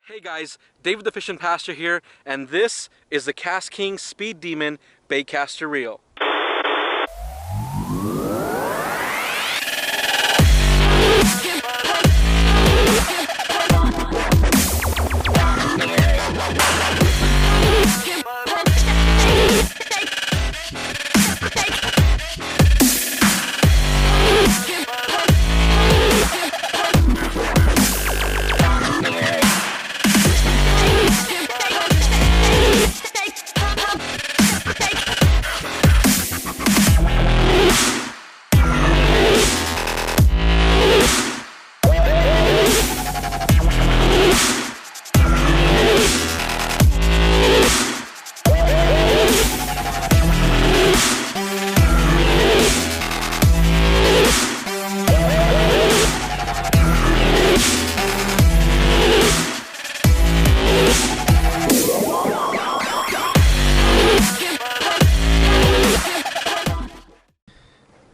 Hey guys, David the Fishing Pastor here, and this is the KastKing Speed Demon Baitcaster Reel.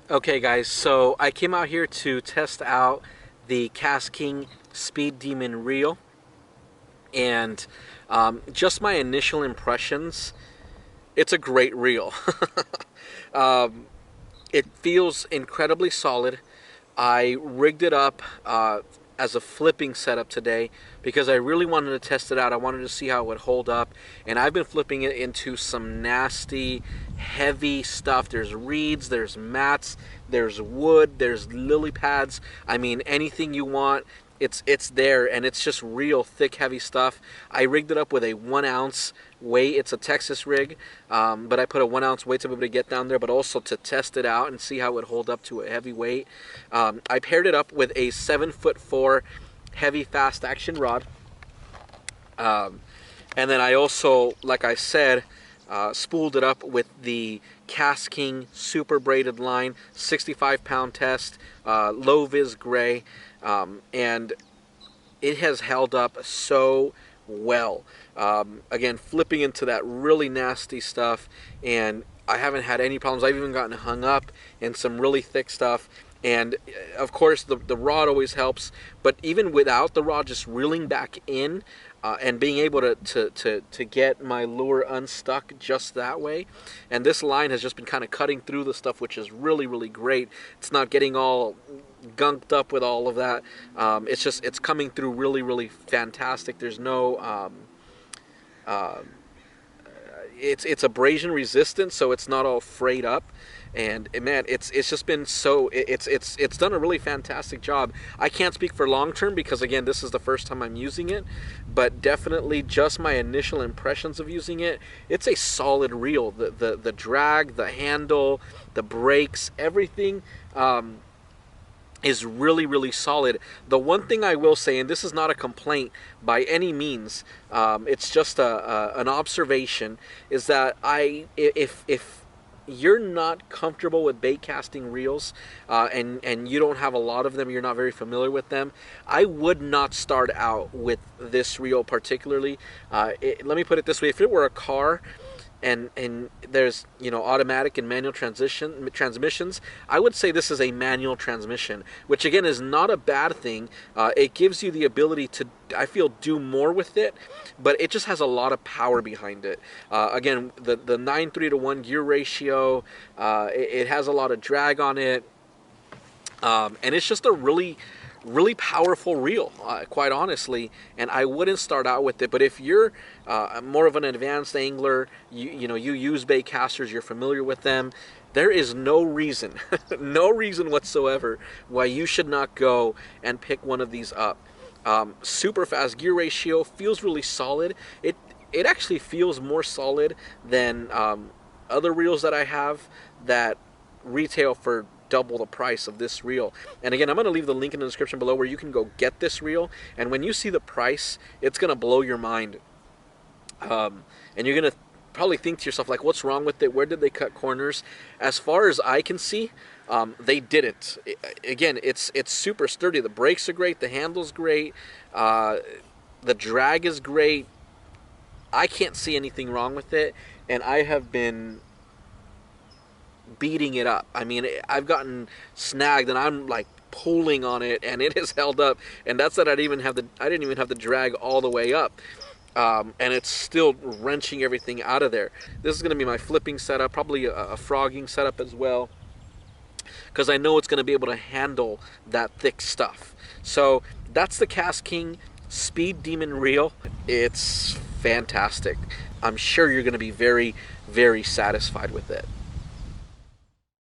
Okay guys, so I came out here to test out the KastKing Speed Demon Reel, and just my initial impressions, it's a great reel. It feels incredibly solid. I rigged it up as a flipping setup today because I really wanted to test it out. I wanted to see how it would hold up, and I've been flipping it into some nasty, heavy stuff. There's reeds, there's mats, there's wood, there's lily pads. I mean, anything you want, it's there, and it's just real thick, heavy stuff. I rigged it up with a 1 ounce weight. It's a Texas rig, but I put a 1 ounce weight to be able to get down there, but also to test it out and see how it would hold up to a heavy weight. I paired it up with a 7'4" heavy fast action rod, and then I also, like I said, spooled it up with the KastKing super braided line, 65-pound test, low vis gray, and it has held up so well. Again, flipping into that really nasty stuff, and I haven't had any problems. I've even gotten hung up in some really thick stuff, and of course the rod always helps, but even without the rod, just reeling back in and being able to get my lure unstuck just that way. And this line has just been kind of cutting through the stuff, which is really, really great. It's not getting all gunked up with all of that. It's coming through really, really fantastic. There's no it's abrasion resistant, so it's not all frayed up. And man, it's just been so, it's done a really fantastic job. I can't speak for long term because again, this is the first time I'm using it, but definitely just my initial impressions of using it, it's a solid reel. The drag, the handle, the brakes, everything is really, really solid. The one thing I will say, and this is not a complaint by any means, it's just an observation, is that if you're not comfortable with bait casting reels, and you don't have a lot of them, you're not very familiar with them, I would not start out with this reel particularly. Let me put it this way: if it were a car and there's, you know, automatic and manual transmissions, I would say this is a manual transmission, which again is not a bad thing. It gives you the ability to, I feel, do more with it, but it just has a lot of power behind it. Again, the 9:3-to-1 gear ratio, it has a lot of drag on it, and it's just a really powerful reel, quite honestly, and I wouldn't start out with it. But if you're more of an advanced angler, you know, you use bait casters, you're familiar with them, there is no reason no reason whatsoever why you should not go and pick one of these up. Super fast gear ratio, feels really solid. It actually feels more solid than other reels that I have that retail for double the price of this reel. And again, I'm going to leave the link in the description below where you can go get this reel, and when you see the price, it's going to blow your mind, and you're going to probably think to yourself, like, what's wrong with it? Where did they cut corners? As far as I can see, they didn't. Again, it's super sturdy. The brakes are great, the handle's great, the drag is great. I can't see anything wrong with it, and I have been beating it up. I mean, I've gotten snagged and I'm like pulling on it, and it is held up. And that's that I didn't even have to drag all the way up. And it's still wrenching everything out of there. This is going to be my flipping setup, probably a frogging setup as well, because I know it's going to be able to handle that thick stuff. So that's the KastKing Speed Demon Reel. It's fantastic. I'm sure you're going to be very, very satisfied with it.